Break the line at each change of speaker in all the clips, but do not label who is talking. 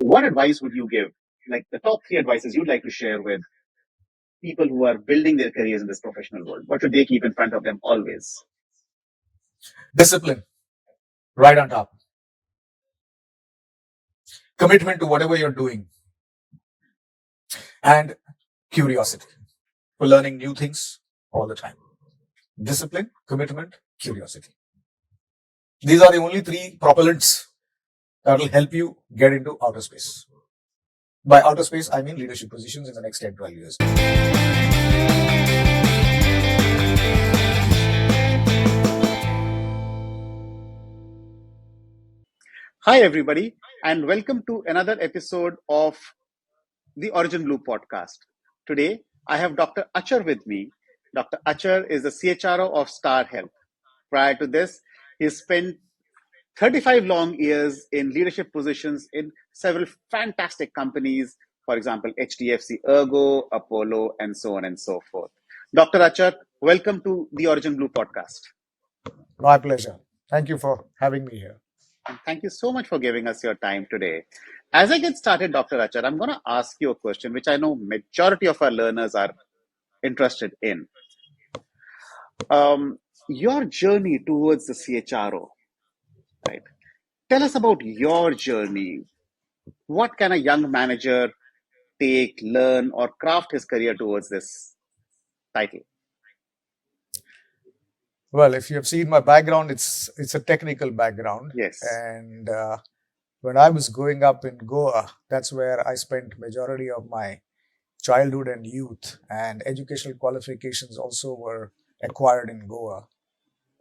what advice would you give? Like the top three advices you'd like to share with people who are building their careers in this professional world? What should they keep in front of them always?
Discipline, right on top. Commitment to whatever you're doing, and curiosity for learning new things all the time. Discipline, commitment, curiosity. These are the only three propellants that will help you get into outer space. By outer space, I mean leadership positions in the next 10, 12 years.
Hi, everybody, and welcome to another episode of the Origin Blue podcast. Today, I have Dr. Achar with me. Dr. Achar is the CHRO of Star Health. Prior to this, he spent 35 long years in leadership positions in several fantastic companies, for example, HDFC Ergo, Apollo, and so on and so forth. Dr. Achar, welcome to the Origin Blue podcast.
My pleasure. Thank you for having me here.
And thank you so much for giving us your time today. As I get started, Dr. Achar, I'm going to ask you a question which I know majority of our learners are interested in. Your journey towards the CHRO, right? Tell us about your journey. What can a young manager take, learn, or craft his career towards this title?
Well, if you have seen my background, it's a technical background.
Yes.
And when I was growing up in Goa, that's where I spent majority of my childhood and youth, and educational qualifications also were acquired in Goa,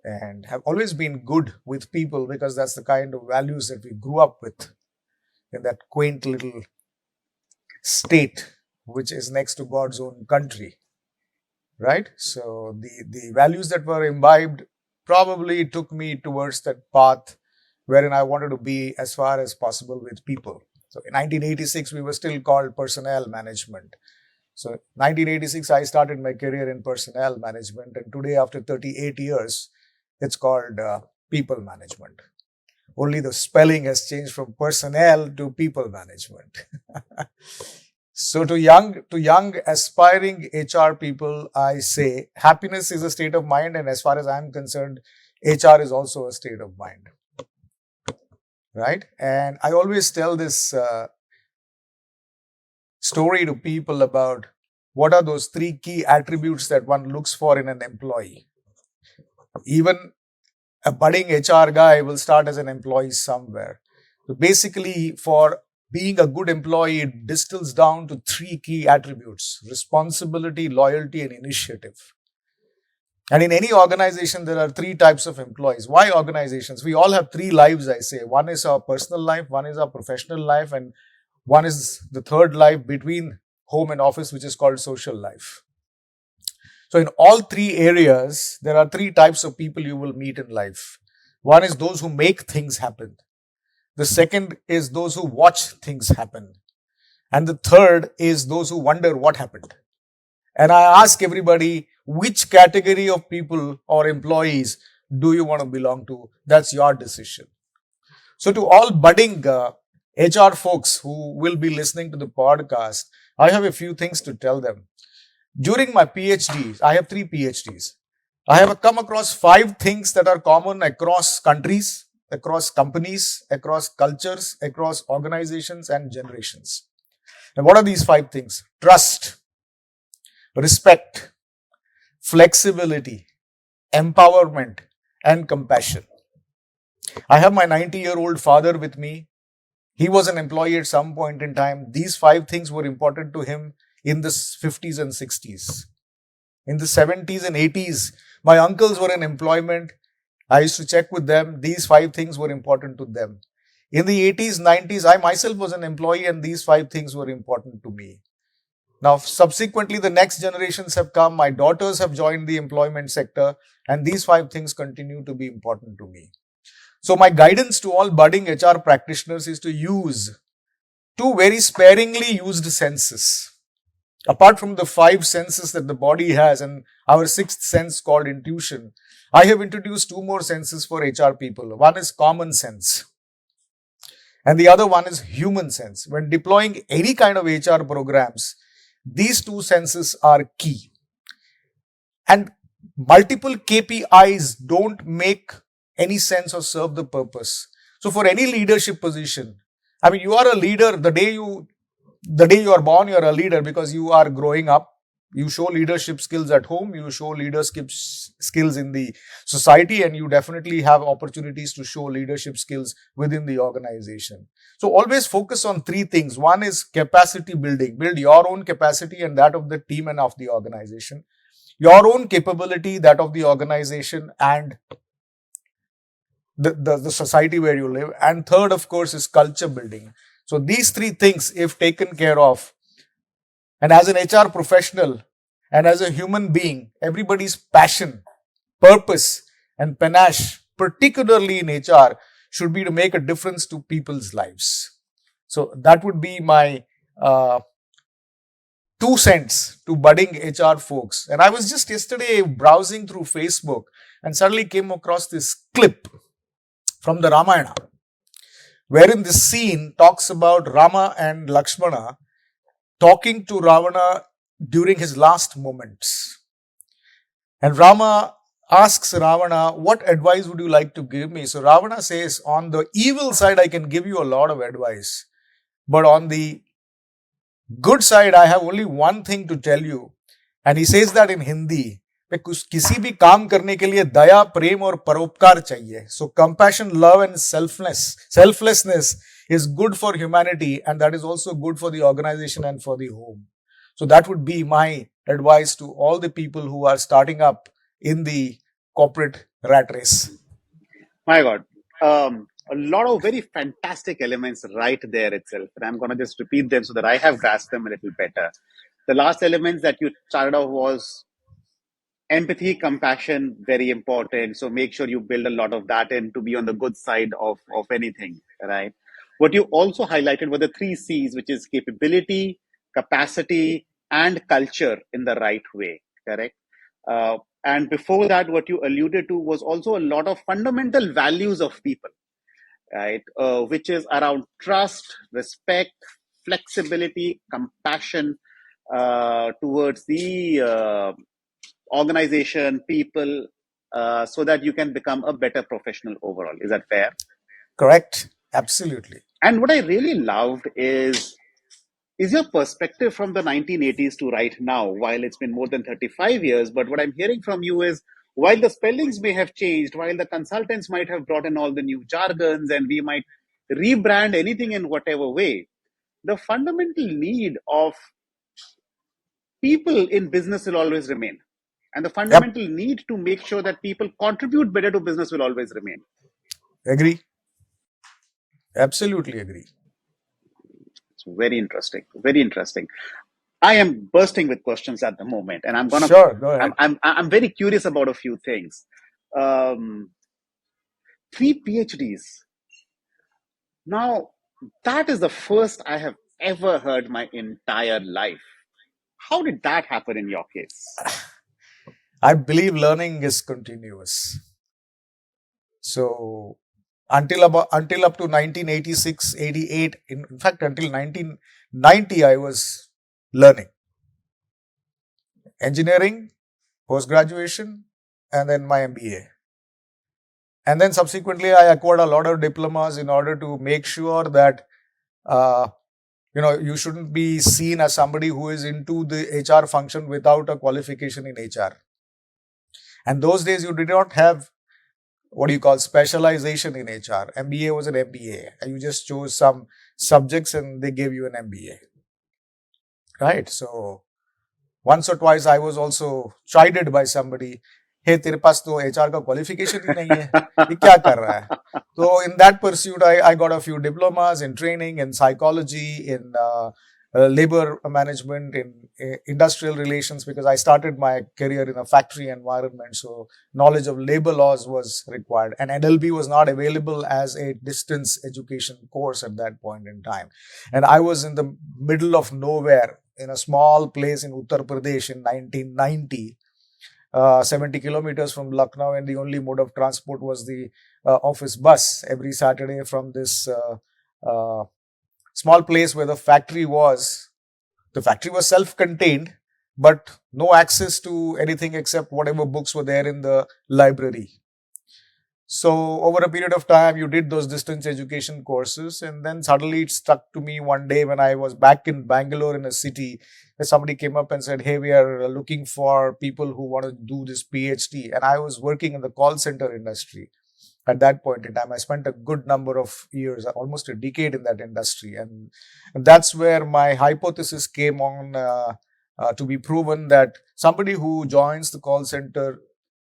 and have always been good with people because that's the kind of values that we grew up with in that quaint little state which is next to God's own country, right? So the values that were imbibed probably took me towards that path wherein I wanted to be as far as possible with people. So in 1986, we were still called personnel management. So 1986, I started my career in personnel management, and today, after 38 years, it's called people management. Only the spelling has changed from personnel to people management. So to young aspiring HR people, I say happiness is a state of mind, and as far as I'm concerned, HR is also a state of mind. Right? And I always tell this story to people about what are those three key attributes that one looks for in an employee. Even a budding HR guy will start as an employee somewhere. So basically, for being a good employee, it distills down to three key attributes: responsibility, loyalty, and initiative. And in any organization, there are three types of employees. Why organizations? We all have three lives, I say. One is our personal life, one is our professional life, and one is the third life between home and office, which is called social life. So in all three areas, there are three types of people you will meet in life. One is those who make things happen. The second is those who watch things happen. And the third is those who wonder what happened. And I ask everybody, which category of people or employees do you want to belong to? That's your decision. So to all budding HR folks who will be listening to the podcast, I have a few things to tell them. During my PhDs, I have 3 PhDs. I have come across 5 things that are common across countries, across companies, across cultures, across organizations and generations. And what are these 5 things? Trust, respect, flexibility, empowerment, and compassion. I have my 90-year-old father with me. He was an employee at some point in time. These 5 things were important to him in the 50s and 60s. In the 70s and 80s, my uncles were in employment. I used to check with them. These 5 things were important to them. In the 80s, 90s, I myself was an employee and these 5 things were important to me. Now, subsequently, the next generations have come. My daughters have joined the employment sector and these 5 things continue to be important to me. So my guidance to all budding HR practitioners is to use 2 very sparingly used senses. Apart from the 5 senses that the body has and our 6th sense called intuition, I have introduced 2 more senses for HR people. One is common sense. And the other one is human sense. When deploying any kind of HR programs, these two senses are key. And multiple KPIs don't make any sense or serve the purpose. So for any leadership position, I mean, you are a leader the day you are born, you're a leader because you are growing up. You show leadership skills at home, you show leadership skills in the society, and you definitely have opportunities to show leadership skills within the organization. So always focus on three things. One is capacity building. Build your own capacity and that of the team and of the organization. Your own capability, that of the organization, and the society where you live. And third, of course, is culture building. So these three things, if taken care of, and as an HR professional and as a human being, everybody's passion, purpose, and panache, particularly in HR, should be to make a difference to people's lives. So that would be my 2 cents to budding HR folks. And I was just yesterday browsing through Facebook and suddenly came across this clip from the Ramayana, wherein this scene talks about Rama and Lakshmana talking to Ravana during his last moments. And Rama asks Ravana, what advice would you like to give me? So Ravana says, on the evil side, I can give you a lot of advice. But on the good side, I have only one thing to tell you. And he says that in Hindi. किसी भी काम करने के लिए दया, प्रेम और परोपकार चाहिए. So compassion, love and selflessness is good for humanity, and that is also good for the organization and for the home. So that would be my advice to all the people who are starting up in the corporate rat race.
My God. A lot of very fantastic elements right there itself. And I'm going to just repeat them so that I have grasped them a little better. The last elements that you started off was empathy, compassion, very important. So make sure you build a lot of that in to be on the good side of anything, right? What you also highlighted were the 3 C's, which is capability, capacity, and culture in the right way, correct? And before that, what you alluded to was also a lot of fundamental values of people, right? Which is around trust, respect, flexibility, compassion towards the organization, people, so that you can become a better professional overall. Is that fair?
Correct. Absolutely.
And what I really loved is your perspective from the 1980s to right now, while it's been more than 35 years. But what I'm hearing from you is, while the spellings may have changed, while the consultants might have brought in all the new jargons and we might rebrand anything in whatever way, the fundamental need of people in business will always remain. And the
Yep.
fundamental need to make sure that people contribute better to business will always remain.
Agree. Absolutely agree.
It's very interesting. Very interesting. I am bursting with questions at the moment, and
Sure. Go ahead.
I'm very curious about a few things. Um, 3 PhDs. Now, that is the first I have ever heard my entire life. How did that happen in your case?
I believe learning is continuous. So until up to 1986, 88, in fact, until 1990, I was learning engineering, post graduation, and then my MBA. And then subsequently, I acquired a lot of diplomas in order to make sure that you shouldn't be seen as somebody who is into the HR function without a qualification in HR. And those days, you did not have what you call specialization in HR. MBA was an MBA. And you just chose some subjects and they gave you an MBA. Right? So once or twice I was also chided by somebody, hey, तेरे पास तो HR का qualification ही नहीं है, ये क्या कर रहा है? So in that pursuit, I got a few diplomas in training, in psychology, in labor management, in industrial relations, because I started my career in a factory environment. So knowledge of labor laws was required, and NLB was not available as a distance education course at that point in time. And I was in the middle of nowhere in a small place in Uttar Pradesh in 1990. 70 kilometers from Lucknow, and the only mode of transport was the office bus every Saturday from this uh, small place where the factory was. The factory was self-contained, but no access to anything except whatever books were there in the library. So over a period of time, you did those distance education courses, and then suddenly it stuck to me one day when I was back in Bangalore in a city, where somebody came up and said, "Hey, we are looking for people who want to do this PhD." And I was working in the call center industry at that point in time. I spent a good number of years, almost a decade in that industry. And that's where my hypothesis came on to be proven that somebody who joins the call center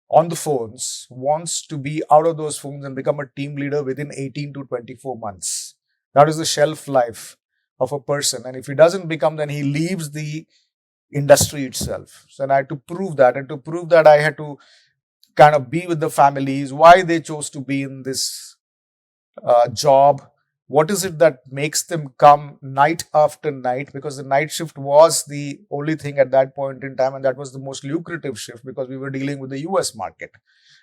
on the phones wants to be out of those phones and become a team leader within 18 to 24 months. That is the shelf life of a person. And if he doesn't become, then he leaves the industry itself. So I had to prove that. And to prove that, I had to kind of be with the families, why they chose to be in this job. What is it that makes them come night after night? Because the night shift was the only thing at that point in time, and that was the most lucrative shift because we were dealing with the US market.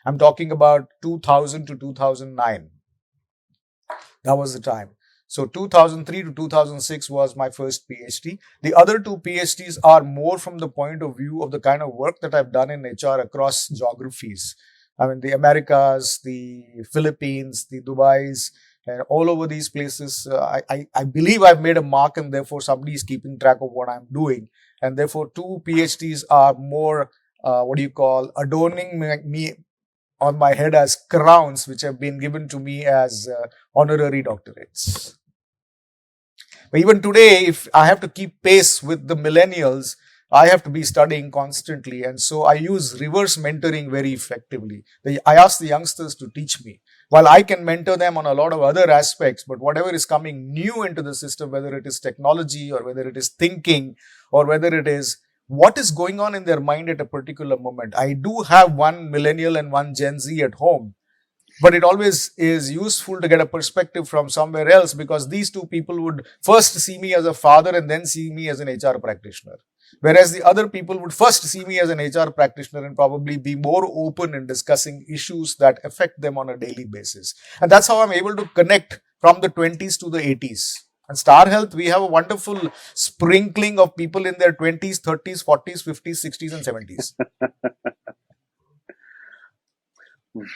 I'm talking about 2000 to 2009. That was the time. So 2003 to 2006 was my first PhD. The other two PhDs are more from the point of view of the kind of work that I've done in HR across geographies. I mean, the Americas, the Philippines, the Dubais, and all over these places. I believe I've made a mark, and therefore somebody is keeping track of what I'm doing. And therefore, two PhDs are more, what do you call, adorning me on my head as crowns, which have been given to me as honorary doctorates. But even today, if I have to keep pace with the millennials, I have to be studying constantly. And so I use reverse mentoring very effectively. I ask the youngsters to teach me. While I can mentor them on a lot of other aspects, but whatever is coming new into the system, whether it is technology or whether it is thinking or whether it is what is going on in their mind at a particular moment. I do have one millennial and one Gen Z at home, but it always is useful to get a perspective from somewhere else, because these two people would first see me as a father and then see me as an HR practitioner. Whereas the other people would first see me as an HR practitioner and probably be more open in discussing issues that affect them on a daily basis. And that's how I'm able to connect from the 20s to the 80s. And Star Health, we have a wonderful sprinkling of people in their 20s, 30s, 40s, 50s, 60s, and 70s.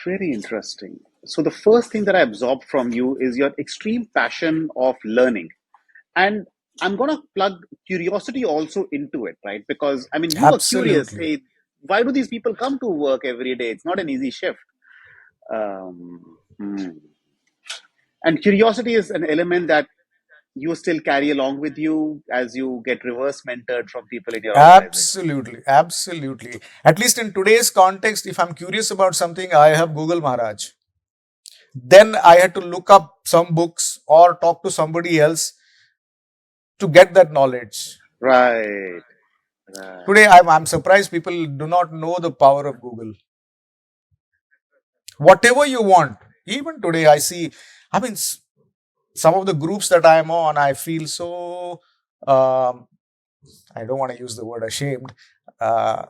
Very interesting. So the first thing that I absorbed from you is your extreme passion of learning. And I'm going to plug curiosity also into it, right? Because, I mean, you were curious.
Absolutely.
Hey, why do these people come to work every day? It's not an easy shift. Hmm. And curiosity is an element that you still carry along with you as you get reverse mentored from people in your organization.
Absolutely, absolutely. At least in today's context, if I'm curious about something, I have Google Maharaj. Then I had to look up some books or talk to somebody else to get that knowledge.
Right, right.
Today, I'm surprised people do not know the power of Google. Whatever you want. Even today, I see, I mean, some of the groups that I'm on, I feel so, I don't want to use the word ashamed. Uh,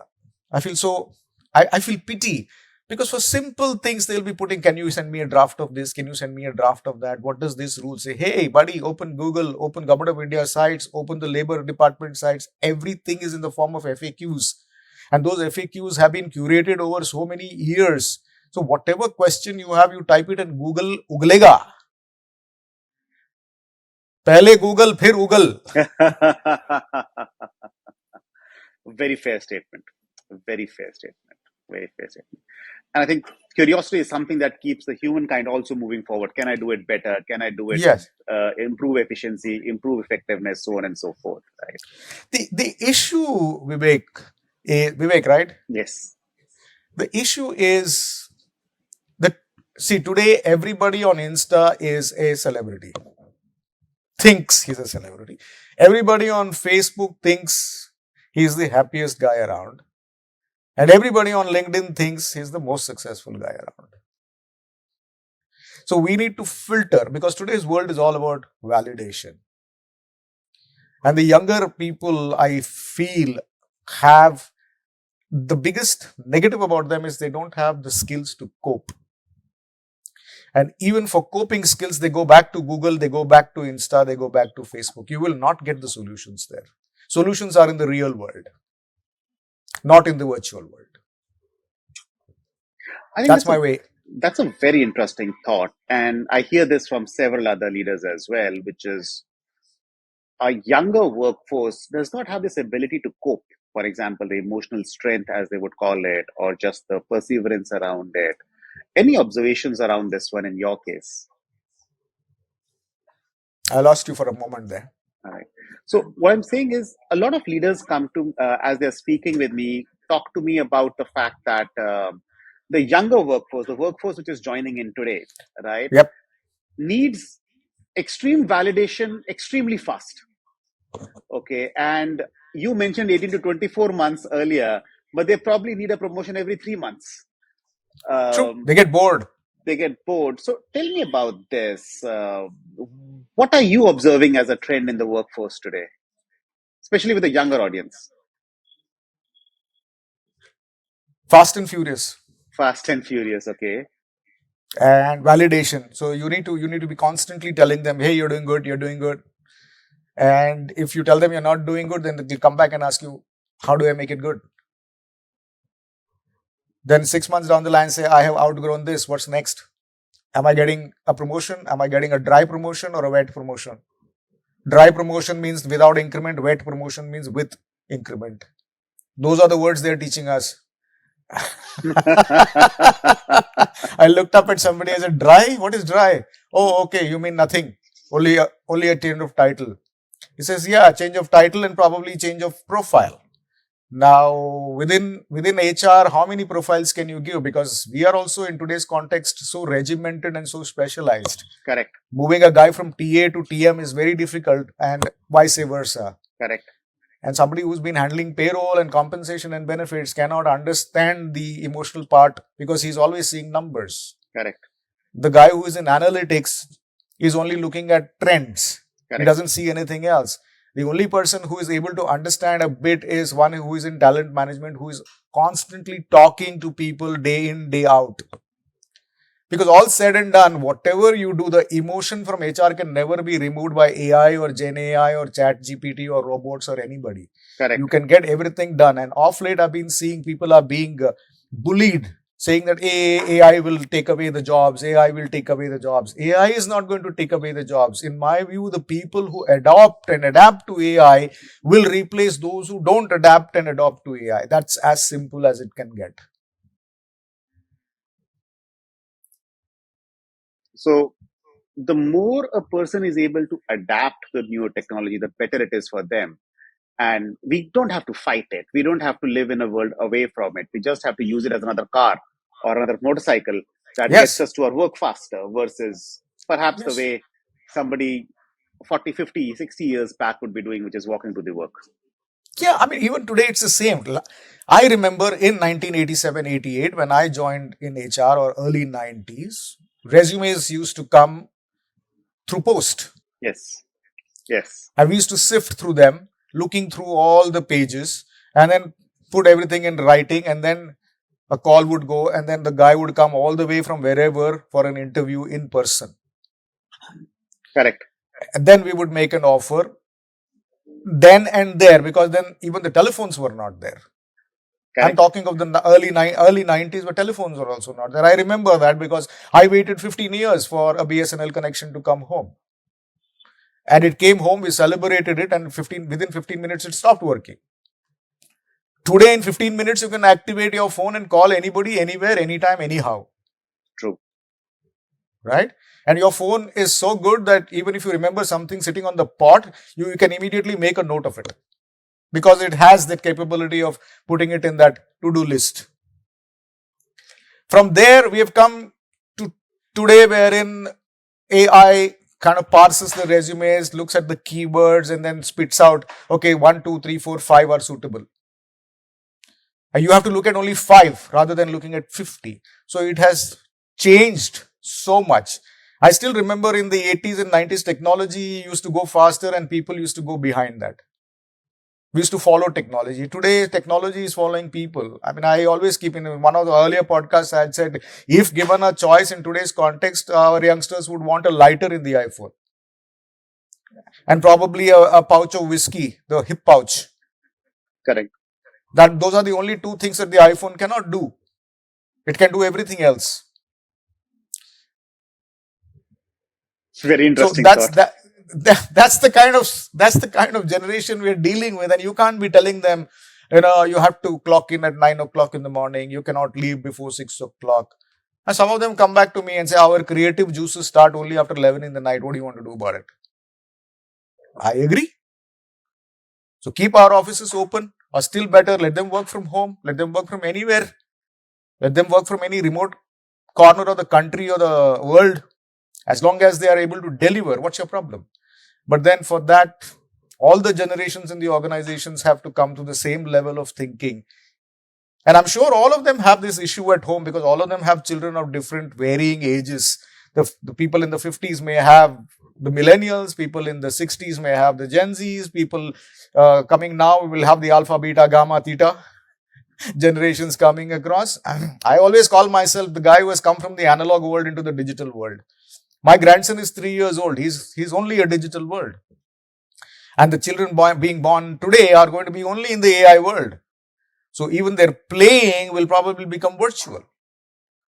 I feel so, I feel pity, because for simple things they'll be putting, can you send me a draft of this? Can you send me a draft of that? What does this rule say? Hey, buddy, open Google, open Government of India sites, open the Labor Department sites. Everything is in the form of FAQs. And those FAQs have been curated over so many years. So whatever question you have, you type it and Google उगलेगा. पहले Google फिर Google.
Very fair statement. Very fair statement. Very fair statement. And I think curiosity is something that keeps the humankind also moving forward. Can I do it better? Can I do it,
Yes.
improve efficiency, improve effectiveness, so on and so forth, right?
The issue, Vivek, right?
Yes.
The issue is that, see, today everybody on Insta is a celebrity, thinks he's a celebrity. Everybody on Facebook thinks he's the happiest guy around. And everybody on LinkedIn thinks he's the most successful guy around. So we need to filter, because today's world is all about validation. And the younger people, I feel, have the biggest negative about them is they don't have the skills to cope. And even for coping skills, they go back to Google, they go back to Insta, they go back to Facebook. You will not get the solutions there. Solutions are in the real world, not in the virtual world.
I think
That's my way.
that's a very interesting thought, and I hear this from several other leaders as well, which is a younger workforce does not have this ability to cope. For example, the emotional strength, as they would call it, or just the perseverance around it. Any observations around this one in your case?
I lost you for a moment there.
All right. So what I'm saying is, a lot of leaders come to as they're speaking with me, talk to me about the fact that the younger workforce, the workforce which is joining in today, right,
Yep.
needs extreme validation extremely fast. Okay, and you mentioned 18 to 24 months earlier, but they probably need a promotion every 3 months.
True.
Um,
They get bored.
they get bored. So tell me about this. What are you observing as a trend in the workforce today, especially with the younger audience?
Fast and furious.
Fast and furious. Okay.
And validation. So you need to be constantly telling them, hey, you're doing good, you're doing good. And if you tell them you're not doing good, then they'll come back and ask you, how do I make it good? Then 6 months down the line, say, I have outgrown this. What's next? Am I getting a promotion? Am I getting a dry promotion or a wet promotion? Dry promotion means without increment. Wet promotion means with increment. Those are the words they're teaching us. I looked up at somebody. I said, dry? What is dry? Oh, okay. You mean nothing. Only a change of title. He says, yeah, change of title and probably change of profile. Now, within HR, how many profiles can you give? Because we are also in today's context so regimented and so specialized.
Correct.
Moving a guy from TA to TM is very difficult, and vice versa.
Correct.
And somebody who's been handling payroll and compensation and benefits cannot understand the emotional part because he's always seeing numbers.
Correct.
The guy who is in analytics is only looking at trends.
Correct.
He doesn't see anything else. The only person who is able to understand a bit is one who is in talent management, who is constantly talking to people day in, day out. Because all said and done, whatever you do, the emotion from HR can never be removed by AI or Gen AI or Chat GPT or robots or anybody.
Correct.
You can get everything done. And off late, I've been seeing people are being bullied, saying that AI will take away the jobs. AI will take away the jobs. AI is not going to take away the jobs. In my view, the people who adopt and adapt to AI will replace those who don't adapt and adopt to AI. That's as simple as it can get.
So the more a person is able to adapt to the newer technology, the better it is for them. And we don't have to fight it. We don't have to live in a world away from it. We just have to use it as another car or another motorcycle that gets
Yes.
us to our work faster versus perhaps the
Yes.
way somebody 40, 50, 60 years back would be doing, which is walking to the work.
Yeah, I mean, even today it's the same. I remember in 1987, 88, when I joined in HR or early 90s, resumes used to come through post.
Yes. Yes.
And we used to sift through them, looking through all the pages and then put everything in writing, and then a call would go and then the guy would come all the way from wherever for an interview in person.
Correct.
And then we would make an offer then and there, because then even the telephones were not there.
Correct.
I'm talking of the early 90s, where telephones were also not there. I remember that because I waited 15 years for a BSNL connection to come home. And it came home, we celebrated it, and within 15 minutes it stopped working. Today, in 15 minutes, you can activate your phone and call anybody, anywhere, anytime, anyhow.
True.
Right? And your phone is so good that even if you remember something sitting on the pot, you can immediately make a note of it, because it has that capability of putting it in that to-do list. From there, we have come to today, wherein AI kind of parses the resumes, looks at the keywords, and then spits out, okay, 1, 2, 3, 4, 5 are suitable. And you have to look at only 5 rather than looking at 50. So it has changed so much. I still remember in the 80s and 90s, technology used to go faster and people used to go behind that. We used to follow technology. Today, technology is following people. I mean, I always keep in one of the earlier podcasts, I had said, if given a choice in today's context, our youngsters would want a lighter in the iPhone and probably a pouch of whiskey, the hip pouch.
Correct.
That those are the only two things that the iPhone cannot do. It can do everything else.
Very
So
interesting thought.
that's the kind of generation we're dealing with, and you can't be telling them, you have to clock in at 9 o'clock in the morning. You cannot leave before 6 o'clock. And some of them come back to me and say, our creative juices start only after 11 in the night. What do you want to do about it? I agree. So keep our offices open, or still better, let them work from home. Let them work from anywhere. Let them work from any remote corner of the country or the world. As long as they are able to deliver, what's your problem? But then for that, all the generations in the organizations have to come to the same level of thinking. And I'm sure all of them have this issue at home because all of them have children of different varying ages. The people in the 50s may have the millennials, people in the 60s may have the Gen Zs, people coming now will have the alpha, beta, gamma, theta generations coming across. I always call myself the guy who has come from the analog world into the digital world. My grandson is 3 years old. He's only a digital world. And the children being born today are going to be only in the AI world. So even their playing will probably become virtual.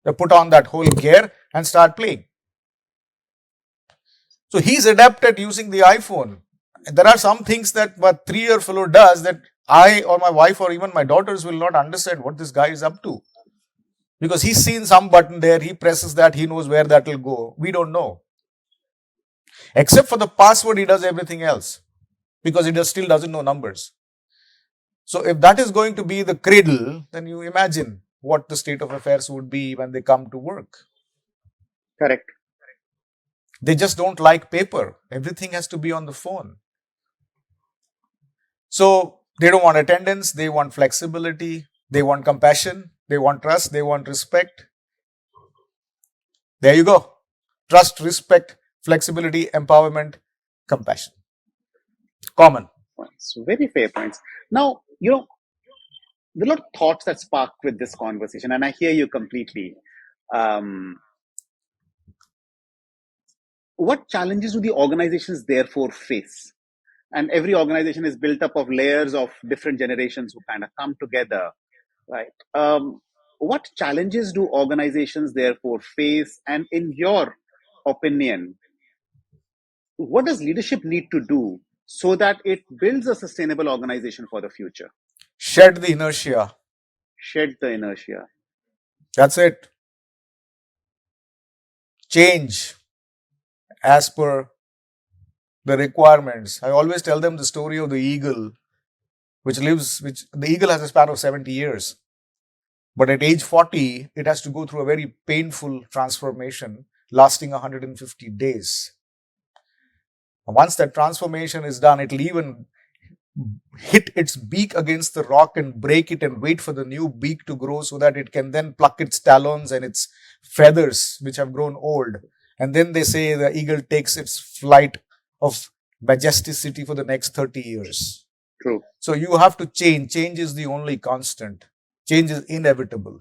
They put on that whole gear and start playing. So he's adept at using the iPhone. There are some things that a 3-year fellow does that I or my wife or even my daughters will not understand what this guy is up to. Because he's seen some button there, he presses that, he knows where that will go. We don't know. Except for the password, he does everything else because he still doesn't know numbers. So if that is going to be the cradle, then you imagine what the state of affairs would be when they come to work.
Correct.
They just don't like paper. Everything has to be on the phone. So they don't want attendance, they want flexibility, they want compassion, they want trust, they want respect. There you go. Trust, respect, flexibility, empowerment, compassion. Common.
Points. Very fair points. Now, there are a lot of thoughts that spark with this conversation, and I hear you completely. Um, what challenges do the organizations therefore face? And every organization is built up of layers of different generations who kind of come together, right? What challenges do organizations therefore face? And in your opinion, what does leadership need to do so that it builds a sustainable organization for the future?
Shed the inertia.
Shed the inertia.
That's it. Change as per the requirements. I always tell them the story of the eagle, which the eagle has a span of 70 years. But at age 40, it has to go through a very painful transformation lasting 150 days. Once that transformation is done, it'll even hit its beak against the rock and break it and wait for the new beak to grow so that it can then pluck its talons and its feathers, which have grown old. And then they say the eagle takes its flight of majesticity for the next 30 years.
True.
So you have to change. Change is the only constant. Change is inevitable.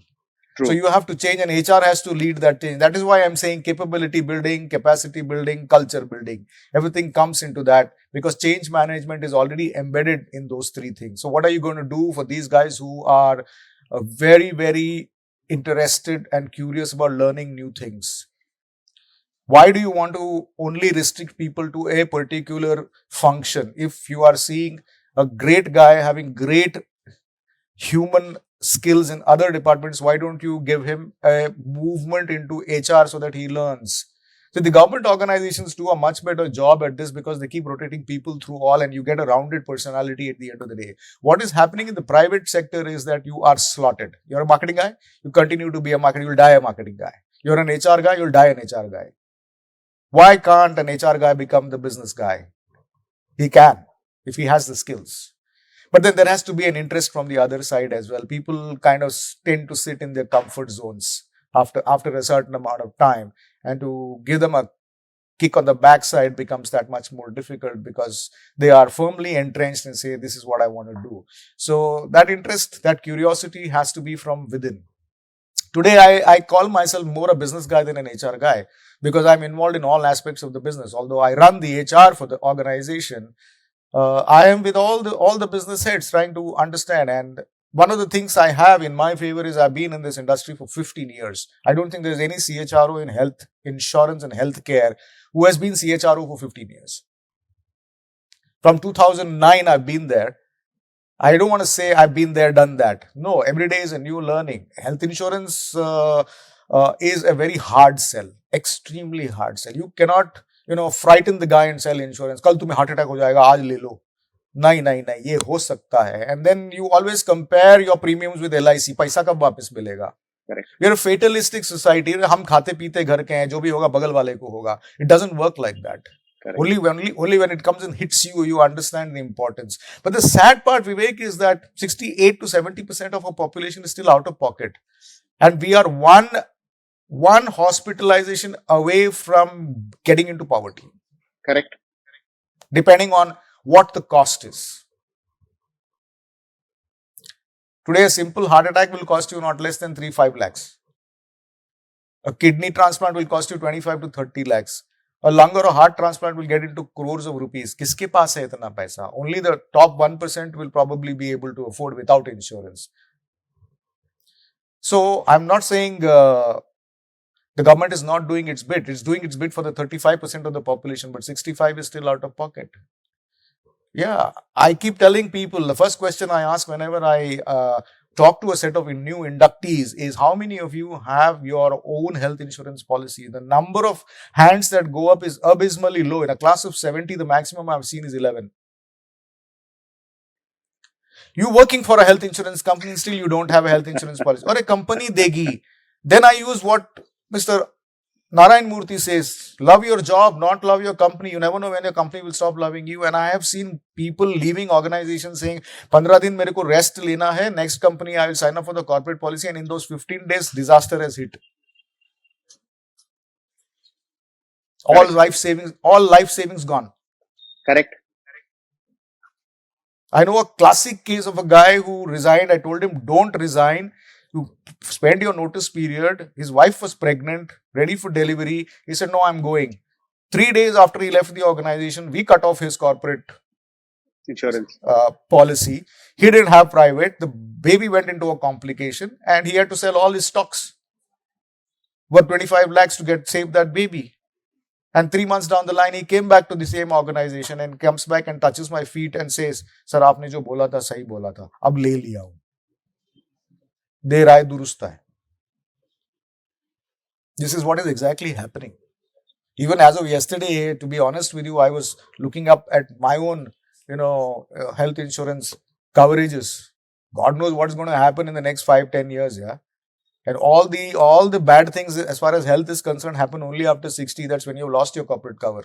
True.
So you have to change, and HR has to lead that change. That is why I'm saying capability building, capacity building, culture building. Everything comes into that because change management is already embedded in those three things. So what are you going to do for these guys who are very, very interested and curious about learning new things? Why do you want to only restrict people to a particular function? If you are seeing a great guy having great human skills in other departments, why don't you give him a movement into HR so that he learns? So the government organizations do a much better job at this because they keep rotating people through all and you get a rounded personality at the end of the day. What is happening in the private sector is that you are slotted. You're a marketing guy, you continue to be a marketing, you'll die a marketing guy. You're an HR guy, you'll die an HR guy. Why can't an HR guy become the business guy? He can, if he has the skills. But then there has to be an interest from the other side as well. People kind of tend to sit in their comfort zones after a certain amount of time, and to give them a kick on the backside becomes that much more difficult because they are firmly entrenched and say, this is what I want to do. So that interest, that curiosity has to be from within. Today, I call myself more a business guy than an HR guy because I'm involved in all aspects of the business. Although I run the HR for the organization, I am with all the business heads trying to understand. And one of the things I have in my favor is I've been in this industry for 15 years. I don't think there's any CHRO in health insurance and healthcare who has been CHRO for 15 years. From 2009, I've been there. I don't want to say I've been there, done that. No, every day is a new learning. Health insurance is a very hard sell, extremely hard sell. You cannot, frighten the guy and sell insurance. कल तुम्हें heart attack हो जाएगा, आज ले लो. नहीं नहीं नहीं, ये हो सकता है. And then you always compare your premiums with LIC. पैसा कब वापस मिलेगा?
Correct.
We are a fatalistic society. हम खाते पीते घर के हैं, जो भी होगा बगल वाले को होगा. It doesn't work like that. Only when it comes and hits you, you understand the importance. But the sad part, Vivek, is that 68 to 70% of our population is still out of pocket. And we are one hospitalization away from getting into poverty.
Correct.
Depending on what the cost is. Today, a simple heart attack will cost you not less than 3-5 lakhs. A kidney transplant will cost you 25 to 30 lakhs. A lung or a heart transplant will get into crores of rupees. किसके पास है इतना पैसा? Only the top 1% will probably be able to afford without insurance. So I'm not saying the government is not doing its bit. It's doing its bit for the 35% of the population, but 65 is still out of pocket. Yeah, I keep telling people, the first question I ask whenever I talk to a set of new inductees is, how many of you have your own health insurance policy? The number of hands that go up is abysmally low. In a class of 70, the maximum I've seen is 11. You working for a health insurance company, still you don't have a health insurance policy. Or a company degi. Then I use what Mr. Narayan Murthy says, love your job, not love your company. You never know when your company will stop loving you. And I have seen people leaving organizations saying, 15 दिन मेरे को rest लेना है, next company I will sign up for the corporate policy, and in those 15 days, disaster has hit. All life savings gone.
Correct.
I know a classic case of a guy who resigned. I told him, don't resign. You spend your notice period. His wife was pregnant, ready for delivery. He said, no, I'm going. 3 days after he left the organization, we cut off his corporate
insurance
policy. He didn't have private. The baby went into a complication and he had to sell all his stocks worth 25 lakhs to save that baby. And 3 months down the line, he came back to the same organization and comes back and touches my feet and says, Sir, आपने जो बोला था सही बोला था. अब ले लिया हूँ. देर आए दुरुस्त है. This is what is exactly happening. Even as of yesterday, to be honest with you, I was looking up at my own, health insurance coverages. God knows what is going to happen in the next 5-10 years, yeah. And all the bad things as far as health is concerned happen only after 60. That's when you've lost your corporate cover.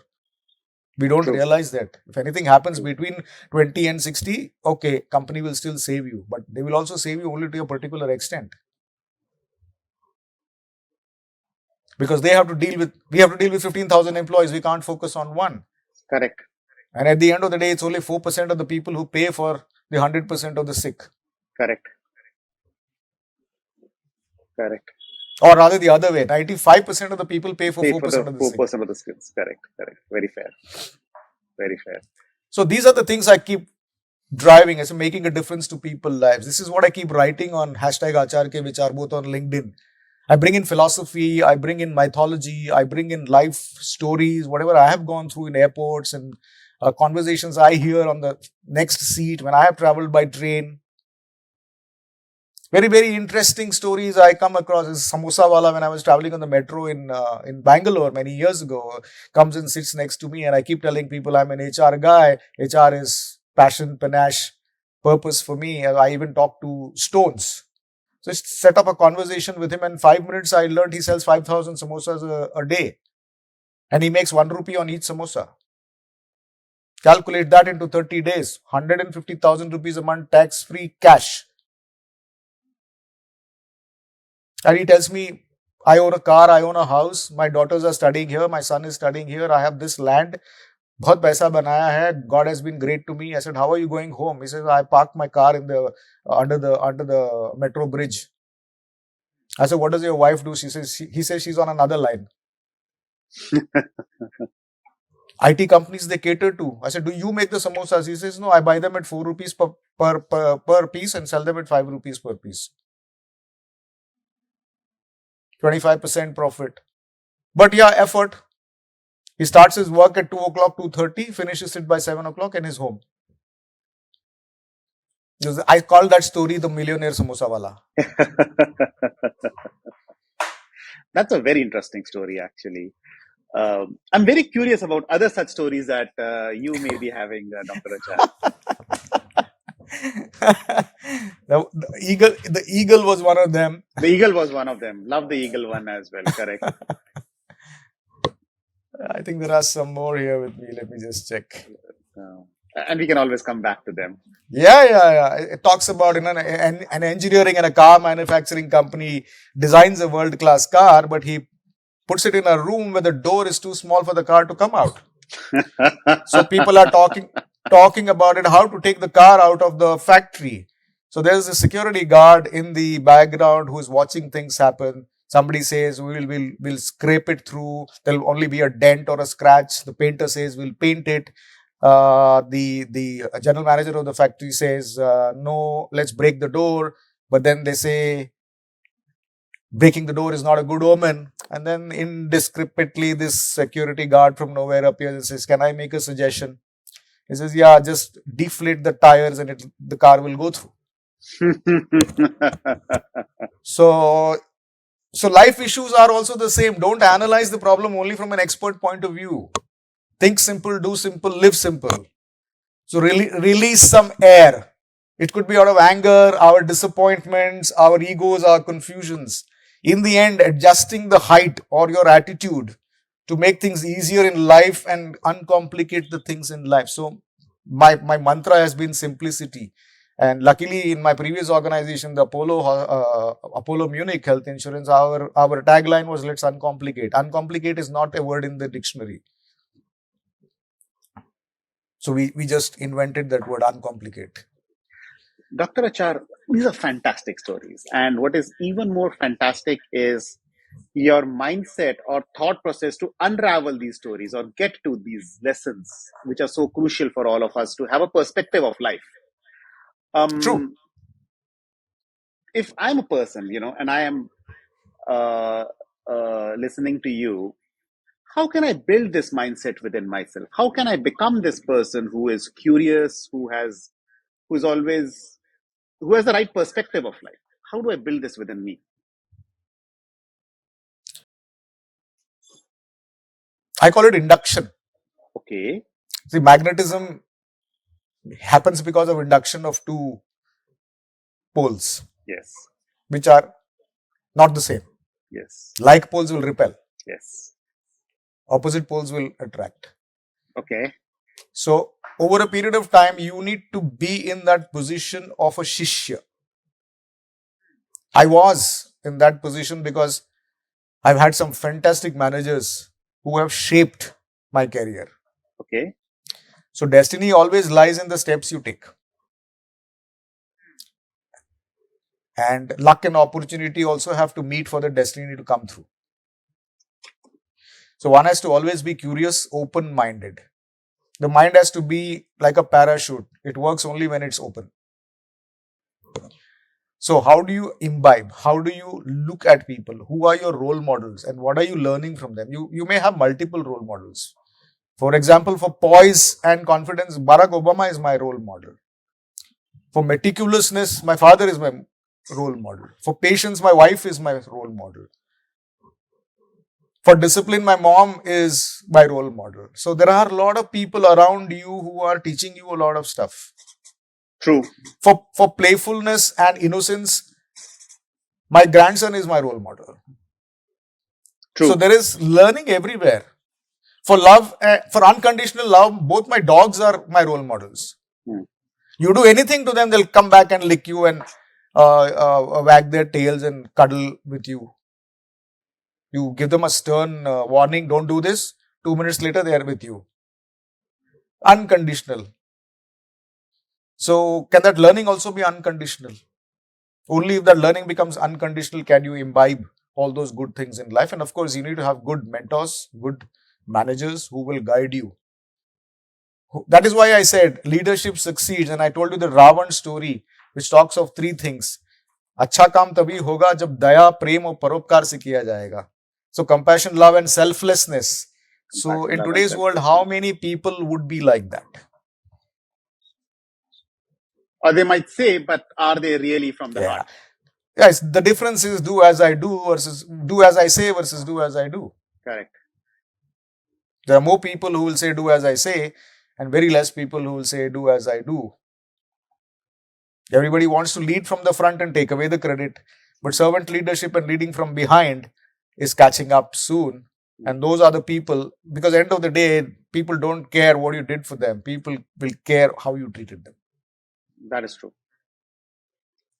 We don't realize that. If anything happens between 20 and 60, okay, company will still save you, but they will also save you only to a particular extent. Because we have to deal with 15,000 employees. We can't focus on one.
Correct.
And at the end of the day, it's only 4% of the people who pay for the 100% of the sick.
Correct. Correct.
Or rather the other way, 95% of the people pay for 4% of the
4% of the skills. Correct. Very fair. Very fair.
So these are the things I keep driving as making a difference to people's lives. This is what I keep writing on #Achar ke Vichar, both on LinkedIn. I bring in philosophy, I bring in mythology, I bring in life stories, whatever I have gone through in airports and conversations I hear on the next seat when I have traveled by train. Very, very interesting stories I come across. Is Samosa Wala, when I was traveling on the metro in Bangalore many years ago, comes and sits next to me, and I keep telling people I'm an HR guy. HR is passion, panache, purpose for me. I even talk to Stones. So I set up a conversation with him, and 5 minutes I learned he sells 5,000 samosas a day. And he makes 1 rupee on each samosa. Calculate that into 30 days. 150,000 rupees a month, tax-free cash. And he tells me, I own a car, I own a house, my daughters are studying here, my son is studying here, I have this land. बहुत पैसा बनाया है. God has been great to me. I said, how are you going home? He says, I parked my car in the under the metro bridge. I said, what does your wife do? He says she's on another line. IT companies they cater to. I said, do you make the samosas? He says, no, I buy them at 4 rupees per piece and sell them at 5 rupees per piece. 25% profit. But yeah, effort. He starts his work at 2 o'clock, 2:30, finishes it by 7 o'clock and is home. I call that story the millionaire samosa wala.
That's a very interesting story, actually. I'm very curious about other such stories that you may be having, Dr. Achar.
The eagle was one of them.
The eagle was one of them. Love the eagle one as well. Correct.
I think there are some more here with me. Let me just check.
And we can always come back to them.
Yeah. It talks about an engineering and a car manufacturing company designs a world-class car, but he puts it in a room where the door is too small for the car to come out. So people are talking about it, how to take the car out of the factory. So there's a security guard in the background who's watching things happen. Somebody says we'll scrape it through. There'll only be a dent or a scratch. The painter says we'll paint it. The general manager of the factory says no, let's break the door. But then they say breaking the door is not a good omen. And then indiscriminately, this security guard from nowhere appears and says, can I make a suggestion? He says, yeah, just deflate the tires and the car will go through. So life issues are also the same. Don't analyze the problem only from an expert point of view. Think simple, do simple, live simple. So release some air. It could be out of anger, our disappointments, our egos, our confusions. In the end, adjusting the height or your attitude to make things easier in life and uncomplicate the things in life. So my mantra has been simplicity. And luckily, in my previous organization, the Apollo Munich Health Insurance, our tagline was let's uncomplicate. Uncomplicate is not a word in the dictionary. So we just invented that word, uncomplicate.
Dr. Achar, these are fantastic stories. And what is even more fantastic is your mindset or thought process to unravel these stories or get to these lessons, which are so crucial for all of us to have a perspective of life.
True.
If I'm a person, and I am listening to you, how can I build this mindset within myself? How can I become this person who is curious, who has the right perspective of life? How do I build this within me?
I call it induction.
Okay.
See, magnetism happens because of induction of two poles.
Yes.
Which are not the same.
Yes.
Like poles will repel.
Yes.
Opposite poles will attract.
Okay.
So, over a period of time, you need to be in that position of a shishya. I was in that position because I've had some fantastic managers who have shaped my career.
Okay.
So, destiny always lies in the steps you take. And luck and opportunity also have to meet for the destiny to come through. So, one has to always be curious, open-minded. The mind has to be like a parachute. It works only when it's open. So how do you imbibe? How do you look at people? Who are your role models and what are you learning from them? You may have multiple role models. For example, for poise and confidence, Barack Obama is my role model. For meticulousness, my father is my role model. For patience, my wife is my role model. For discipline, my mom is my role model. So there are a lot of people around you who are teaching you a lot of stuff.
True.
For playfulness and innocence, my grandson is my role model.
True.
So there is learning everywhere. For love, for unconditional love, both my dogs are my role models. You do anything to them, they'll come back and lick you and wag their tails and cuddle with you. You give them a stern warning, don't do this. 2 minutes later, they are with you. Unconditional. So, can that learning also be unconditional? Only if that learning becomes unconditional can you imbibe all those good things in life. And of course, you need to have good mentors, good managers who will guide you. That is why I said leadership succeeds. And I told you the Ravan story, which talks of three things. अच्छा काम तभी होगा जब दया प्रेम और परोपकार से किया जाएगा. So compassion, love and selflessness. So
Compassion,
in
love, and
today's world, how
selflessness.
many people would be like that?
Or they might say, but are they really from the
Yeah.
heart?
Yes, the difference is do as I do versus do as I say versus do as I do.
Correct.
There are more people who will say do as I say and very less people who will say do as I do. Everybody wants to lead from the front and take away the credit. But servant leadership and leading from behind is catching up soon. And those are the people, because at the end of the day, people don't care what you did for them. People will care how you treated them.
That is true.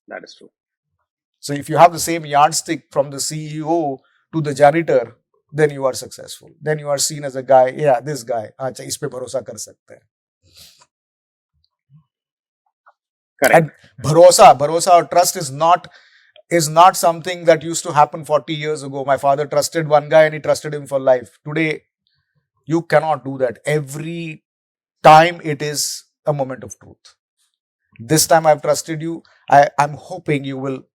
That is true.
So if you have the same yardstick from the CEO to the janitor, then you are successful. Then you are seen as a guy, yeah, this guy, अच्छा इस पे भरोसा कर सकते हैं.
Correct.
And bharosa or trust is not something that used to happen 40 years ago. My father trusted one guy and he trusted him for life. Today, you cannot do that. Every time it is a moment of truth. This time I've trusted you. I'm hoping you will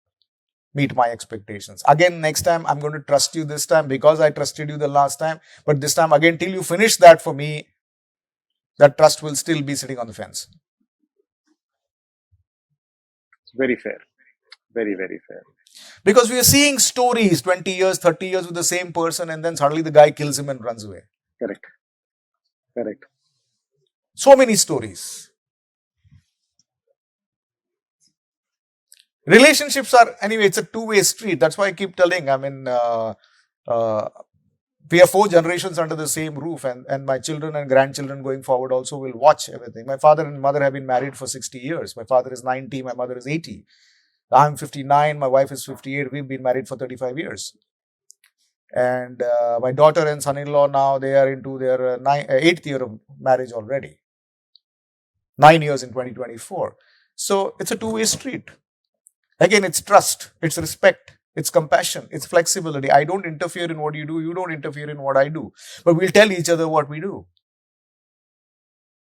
meet my expectations. Again, next time I'm going to trust you this time because I trusted you the last time. But this time again, till you finish that for me, that trust will still be sitting on the fence.
Very fair. Very, very fair.
Because we are seeing stories 20 years, 30 years with the same person, and then suddenly the guy kills him and runs away.
Correct. Correct.
So many stories. Relationships are, anyway, it's a two-way street. That's why I keep telling. I mean, uh, we have 4 generations under the same roof, and my children and grandchildren going forward also will watch everything. My father and mother have been married for 60 years. My father is 90, my mother is 80. I'm 59, my wife is 58. We've been married for 35 years. And my daughter and son-in-law now, they are into their 8th year of marriage already. 9 years in 2024. So it's a two-way street. Again, it's trust, it's respect, it's compassion, it's flexibility. I don't interfere in what you do, you don't interfere in what I do. But we'll tell each other what we do.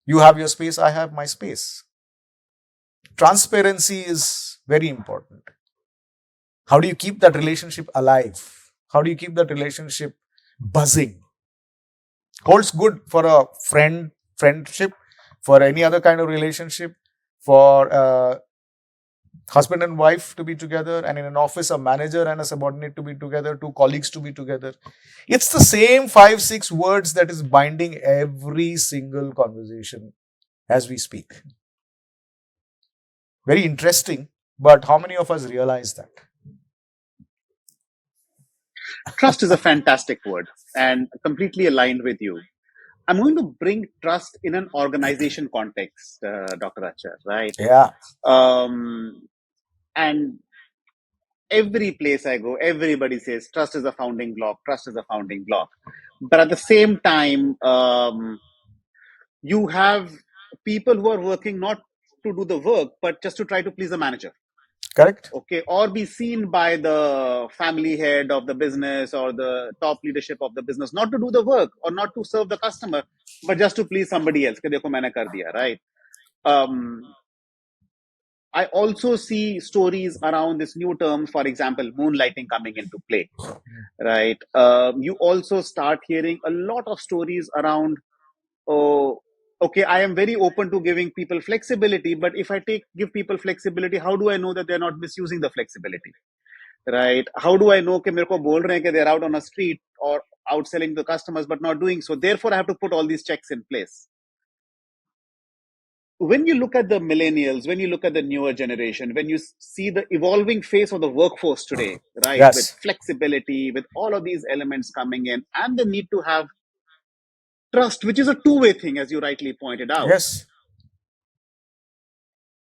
You have your space, I have my space. Transparency is very important. How do you keep that relationship alive? How do you keep that relationship buzzing? Holds good for a friendship, for any other kind of relationship, for husband and wife to be together, and in an office, a manager and a subordinate to be together, 2 colleagues to be together. It's the same 5-6 words that is binding every single conversation as we speak. Very interesting, but how many of us realize that?
Trust is a fantastic word and completely aligned with you. I'm going to bring trust in an organization context, Dr. Achar, right?
Yeah,
And every place I go, everybody says trust is a founding block, trust is a founding block. But at the same time, you have people who are working not to do the work, but just to try to please the manager.
correct?
Okay, or be seen by the family head of the business or the top leadership of the business, not to do the work or not to serve the customer, but just to please somebody else. कि देखो मैंने कर दिया, right? I also see stories around this new term, for example, moonlighting coming into play, right? You also start hearing a lot of stories around, oh, okay, I am very open to giving people flexibility, but if I give people flexibility, how do I know that they're not misusing the flexibility? Right? How do I know कि मेरे को बोल रहे हैं कि they're out on a street or outselling the customers but not doing so? Therefore, I have to put all these checks in place. When you look at the millennials, when you look at the newer generation, when you see the evolving face of the workforce today, right, with
Yes,
flexibility, with all of these elements coming in, and the need to have trust, which is a two-way thing, as you rightly pointed out.
yes.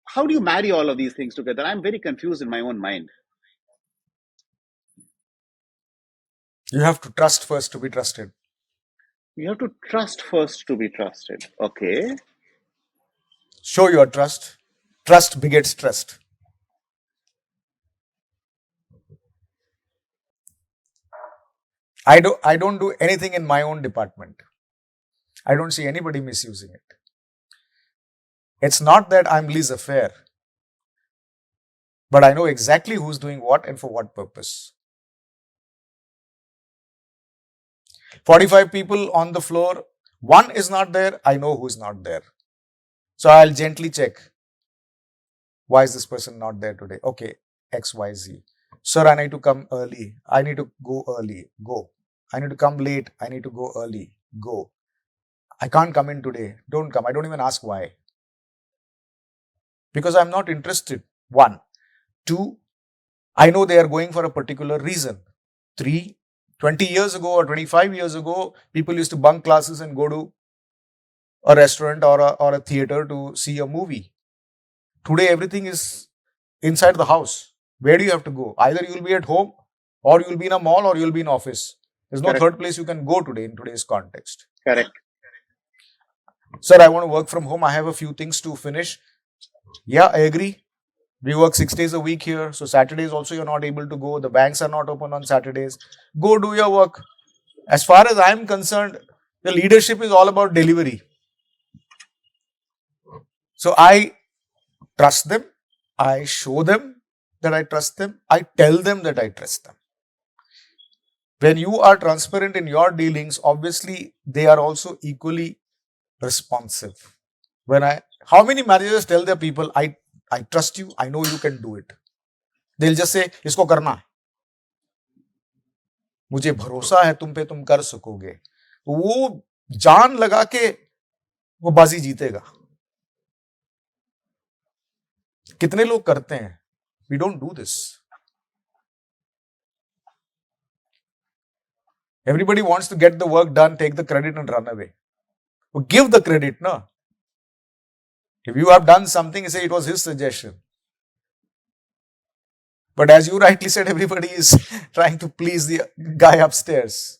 How do you marry all of these things together? I'm very confused in my own mind.
You have to trust first to be trusted.
You have to trust first to be trusted. Okay.
Show your trust. Trust begets trust. I don't do anything in my own department. I don't see anybody misusing it. It's not that I'm laissez-faire, but I know exactly who's doing what and for what purpose. 45 people on the floor, one is not there, I know who's not there. So I'll gently check. Why is this person not there today? Okay, XYZ. Sir, I need to come early. I need to go early. Go. I need to come late. I need to go early. Go. I can't come in today. Don't come. I don't even ask why. Because I'm not interested. One. Two, I know they are going for a particular reason. Three, 20 years ago or 25 years ago, people used to bunk classes and go to a restaurant or a theater to see a movie. Today, everything is inside the house. Where do you have to go? Either you'll be at home, or you'll be in a mall, or you'll be in office. There's no
Correct.
third place you can go today in today's context.
Correct.
Sir, I want to work from home. I have a few things to finish. Yeah, I agree. We work 6 days a week here. So Saturdays also you're not able to go. The banks are not open on Saturdays. Go do your work. As far as I'm concerned, the leadership is all about delivery. So I trust them. I show them that I trust them. I tell them that I trust them. When you are transparent in your dealings, obviously they are also equally responsive. How many managers tell their people, I trust you, I know you can do it. They'll just say, इसको करना है, मुझे भरोसा है तुम पे, तुम कर सकोगे. वो जान लगा के वो बाजी जीतेगा. कितने लोग करते हैं? We don't do this. Everybody wants to get the work done, take the credit and run away. Well, give the credit, no? If you have done something, say it was his suggestion. But as you rightly said, everybody is trying to please the guy upstairs.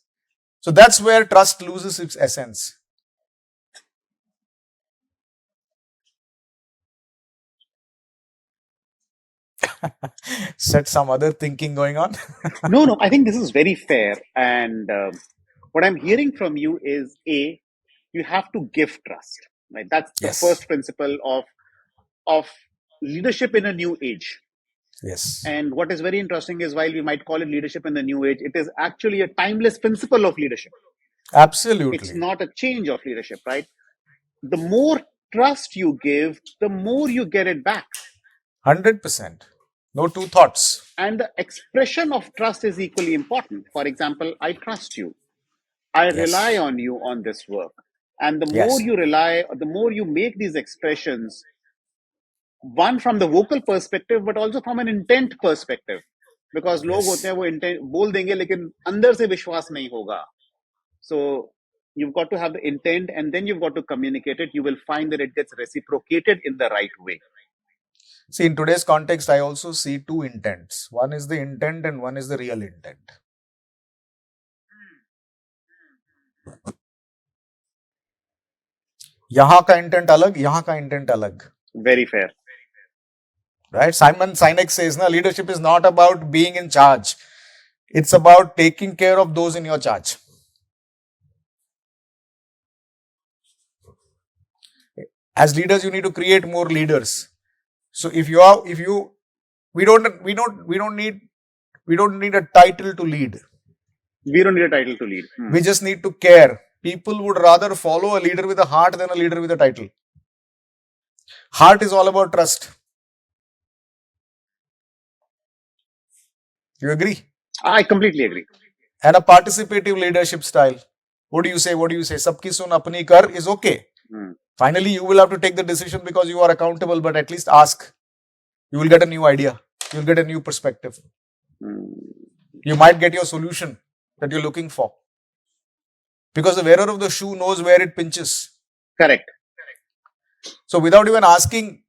So that's where trust loses its essence. Set some other thinking going on.
No, I think this is very fair. And what I'm hearing from you is you have to give trust. Right? That's the
Yes.
first principle of leadership in a new age.
Yes.
And what is very interesting is while we might call it leadership in the new age, it is actually a timeless principle of leadership.
Absolutely.
It's not a change of leadership, right? The more trust you give, the more you get it back.
100%. No two thoughts.
And the expression of trust is equally important. For example, I trust you. I rely on you on this work. And the more you rely, the more you make these expressions, one from the vocal perspective, but also from an intent perspective. Because लोग होते हैं वो intent बोल देंगे लेकिन अंदर से विश्वास नहीं होगा. So you've got to have the intent and then you've got to communicate it. You will find that it gets reciprocated in the right way.
See, in today's context, I also see two intents. One is the intent and one is the real intent. यहाँ का intent अलग, यहाँ का intent अलग.
Very fair.
Right? Simon Sinek says, "Na, leadership is not about being in charge. It's about taking care of those in your charge." As leaders, you need to create more leaders. So we don't need a title to lead.
We don't need a title to lead.
We just need to care. People would rather follow a leader with a heart than a leader with a title. Heart is all about trust. You agree?
I completely agree.
And a participative leadership style. What do you say? Sabki sun apni kar is okay. Finally, you will have to take the decision because you are accountable, but at least ask. You will get a new idea. You'll get a new perspective. You might get your solution that you're looking for. Because the wearer of the shoe knows where it pinches.
Correct.
So without even asking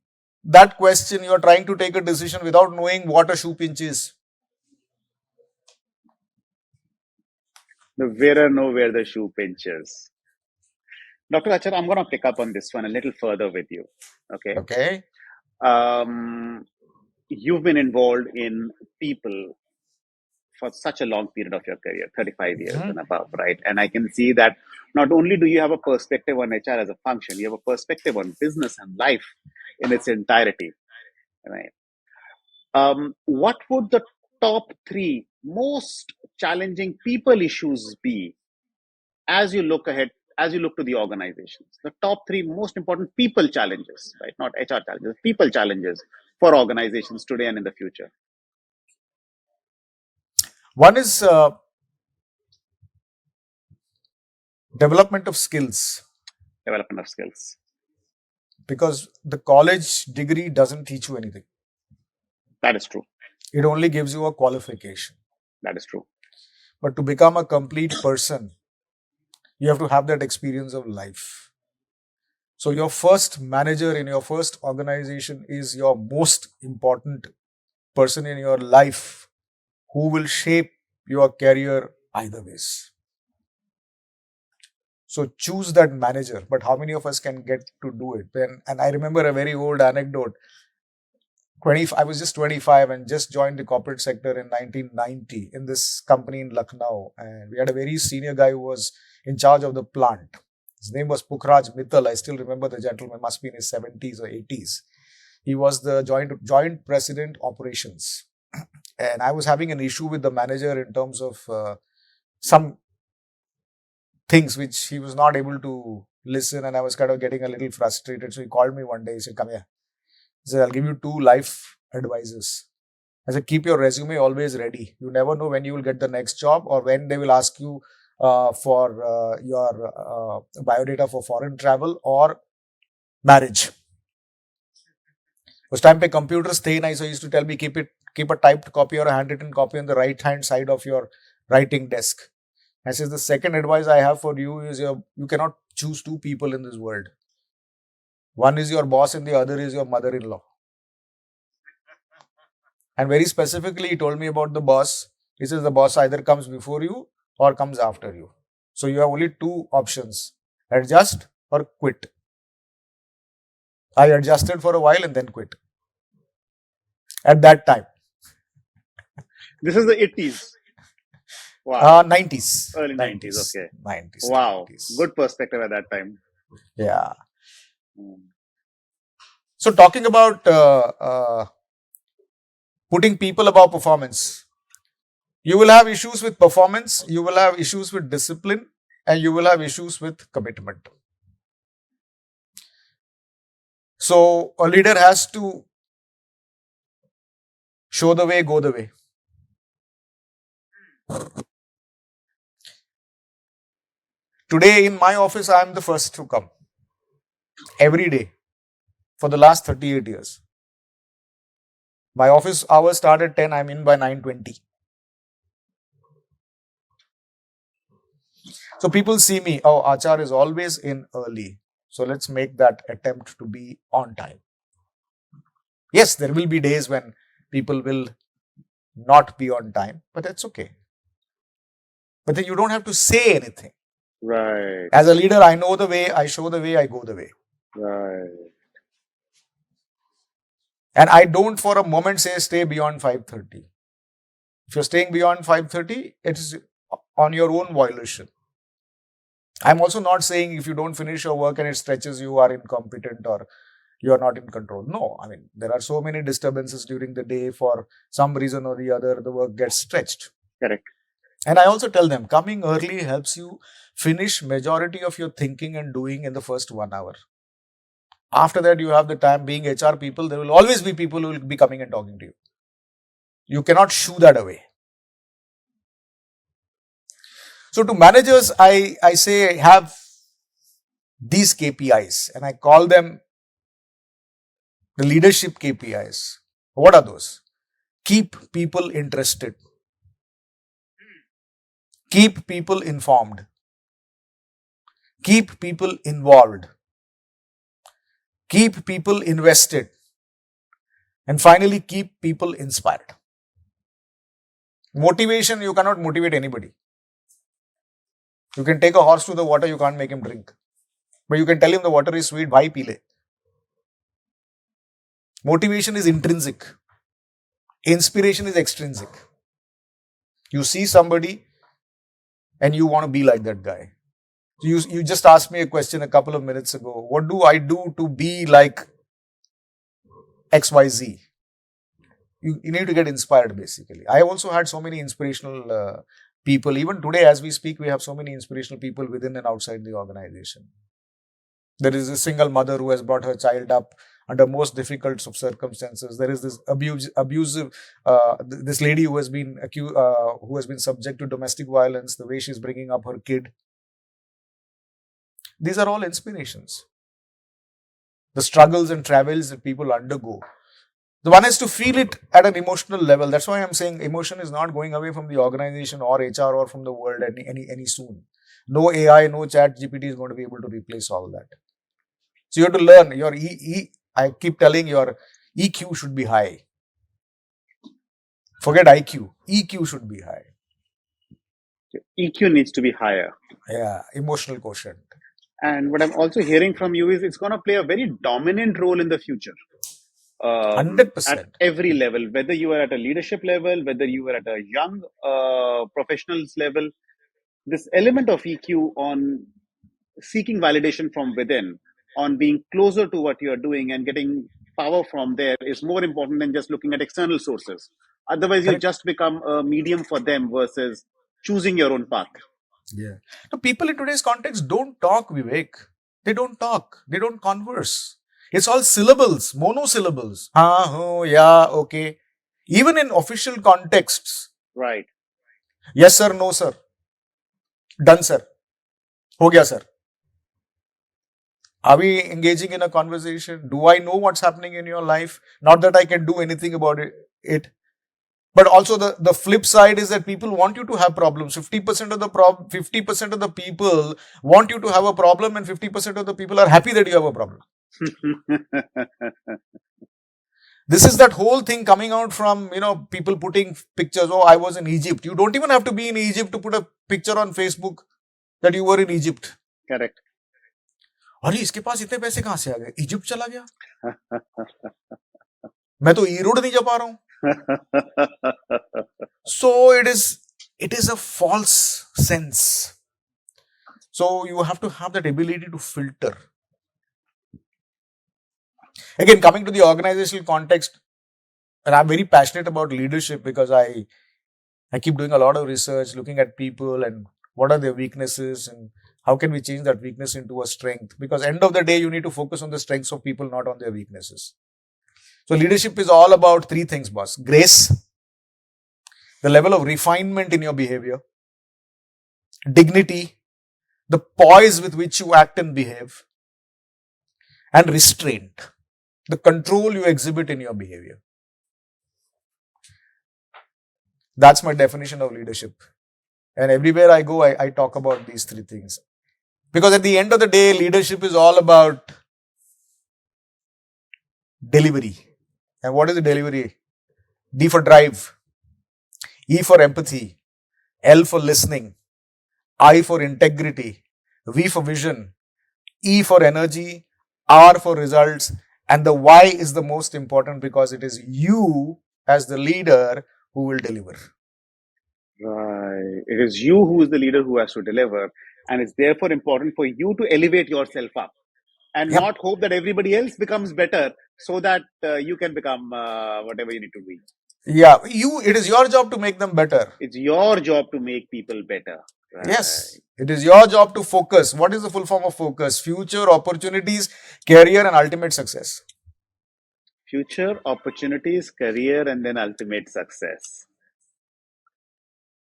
that question, you are trying to take a decision without knowing what a shoe pinch is.
The wearer know where the shoe pinches. Dr. Achar, I'm going to pick up on this one a little further with you. Okay.
Okay.
Um, you've been involved in people for such a long period of your career, 35 years
Mhm.
and above, right? And I can see that not only do you have a perspective on HR as a function, you have a perspective on business and life in its entirety, right? What would the top three most challenging people issues be as you look ahead, as you look to the organizations? The top three most important people challenges, right? Not HR challenges, people challenges for organizations today and in the future.
One is development of skills,
Development of skills.
because the college degree doesn't teach you anything.
That is true.
It only gives you a qualification.
That is true.
But to become a complete person, you have to have that experience of life. So your first manager in your first organization is your most important person in your life, who will shape your career either ways. So choose that manager. But how many of us can get to do it? And I remember a very old anecdote. I was just 25 and just joined the corporate sector in 1990 in this company in Lucknow. And we had a very senior guy who was in charge of the plant. His name was Pukhraj Mittal. I still remember the gentleman, must be in his 70s or 80s. He was the joint president operations. And I was having an issue with the manager in terms of some things which he was not able to listen, and I was kind of getting a little frustrated. So he called me one day. He said, "Come here." He said, "I'll give you two life advices." I said, "Keep your resume always ready. You never know when you will get the next job or when they will ask you for your biodata for foreign travel or marriage." उस time पे computers थे नहीं, so he used to tell me, keep a typed copy or a handwritten copy on the right hand side of your writing desk. And says, the second advice I have for you is you cannot choose two people in this world. One is your boss and the other is your mother-in-law. And very specifically, he told me about the boss. He says the boss either comes before you or comes after you. So you have only two options: adjust or quit. I adjusted for a while and then quit. At that time.
This is the 80s. Wow.
90s.
Early 90s.
90s.
Okay.
90s.
Wow.
90s.
Good perspective at that time.
Yeah.
Mm.
So talking about putting people above performance, you will have issues with performance, you will have issues with discipline, and you will have issues with commitment. So a leader has to show the way, go the way. Today in my office, I am the first to come. Every day for the last 38 years. My office hours start at 10, I'm in by 9:20. So people see me, oh, Achar is always in early. So let's make that attempt to be on time. Yes, there will be days when people will not be on time, but that's okay. But then you don't have to say anything.
Right.
As a leader, I know the way, I show the way, I go the way.
Right.
And I don't for a moment say stay beyond 5:30. If you're staying beyond 5:30, it is on your own violation. I'm also not saying if you don't finish your work and it stretches, you are incompetent or you are not in control. No, I mean, there are so many disturbances during the day. For some reason or the other, the work gets stretched.
Correct.
And I also tell them, coming early helps you finish majority of your thinking and doing in the first 1 hour. After that, you have the time. Being HR people, there will always be people who will be coming and talking to you. You cannot shoo that away. So to managers, I say have these KPIs and I call them the leadership KPIs. What are those? Keep people interested. Keep people informed. Keep people involved. Keep people invested. And finally, keep people inspired. Motivation, you cannot motivate anybody. You can take a horse to the water, you can't make him drink. But you can tell him the water is sweet, bhai pile. Motivation is intrinsic. Inspiration is extrinsic. You see somebody and you want to be like that guy. You just asked me a question a couple of minutes ago. What do I do to be like XYZ? You need to get inspired, basically. I also had so many inspirational people. Even today, as we speak, we have so many inspirational people within and outside the organization. There is a single mother who has brought her child up under most difficult of circumstances. There is this abusive, this lady who has been who has been subject to domestic violence. The way she's bringing up her kid. These are all inspirations. The struggles and travels that people undergo. The one is to feel it at an emotional level. That's why I'm saying emotion is not going away from the organization or HR or from the world any soon. No AI, no chat GPT is going to be able to replace all that. So you have to learn your I keep telling your EQ should be high. Forget IQ. EQ should be high.
EQ needs to be higher.
Yeah, emotional quotient.
And what I'm also hearing from you is it's going to play a very dominant role in the future.
100%.
At every level, whether you are at a leadership level, whether you are at a young professionals level, this element of EQ on seeking validation from within, on being closer to what you are doing and getting power from there is more important than just looking at external sources. Otherwise, you
Correct.
just become a medium for them versus choosing your own path.
Yeah. So people in today's context don't talk, Vivek. They don't talk. They don't converse. It's all syllables, monosyllables. Ha, ho, yeah, okay. Even in official contexts.
Right.
Yes, sir, no, sir. Done, sir. Ho gaya, sir. Are we engaging in a conversation? Do I know what's happening in your life? Not that I can do anything about it. But also the flip side is that people want you to have problems. 50% of the 50% of the people want you to have a problem, and 50% of the people are happy that you have a problem. This is that whole thing coming out from, people putting pictures. Oh, I was in Egypt. You don't even have to be in Egypt to put a picture on Facebook that you were in Egypt.
Correct.
अरे इसके पास इतने पैसे कहां से आ गए? Egypt चला गया. मैं तो ईरोड नहीं जा पा रहा हूं. So it is a false sense. So you have to have that ability to filter. Again, coming to the organizational context, and I'm very passionate about leadership because I keep doing a lot of research, looking at people and what are their weaknesses and how can we change that weakness into a strength? Because end of the day, you need to focus on the strengths of people, not on their weaknesses. So leadership is all about three things, boss. Grace, the level of refinement in your behavior, dignity, the poise with which you act and behave, and restraint, the control you exhibit in your behavior. That's my definition of leadership. And everywhere I go, I talk about these three things. Because at the end of the day, leadership is all about delivery. And what is the delivery? D for drive, E for empathy, L for listening, I for integrity, V for vision, E for energy, R for results, and the Y is the most important because it is you as the leader who will deliver.
Right. It is you who is the leader who has to deliver. And it's therefore important for you to elevate yourself up and
Yep.
not hope that everybody else becomes better so that you can become whatever you need to be.
Yeah, it is your job to make them better.
It's your job to make people better. Right.
Yes, it is your job to focus. What is the full form of focus? Future, opportunities, career, and ultimate success.
Future, opportunities, career, and then ultimate success.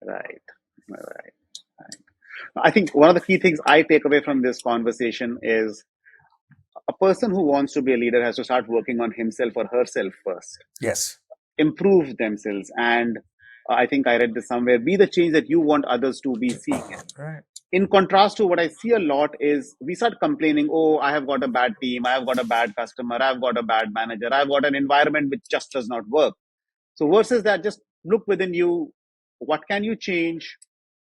Right. Right. I think one of the key things I take away from this conversation is a person who wants to be a leader has to start working on himself or herself first.
Yes.
Improve themselves. And I think I read this somewhere, be the change that you want others to be seeing in.
Right.
In contrast to what I see a lot is we start complaining, oh, I have got a bad team, I have got a bad customer, I've got a bad manager, I've got an environment which just does not work. So versus that, just look within you. What can you change?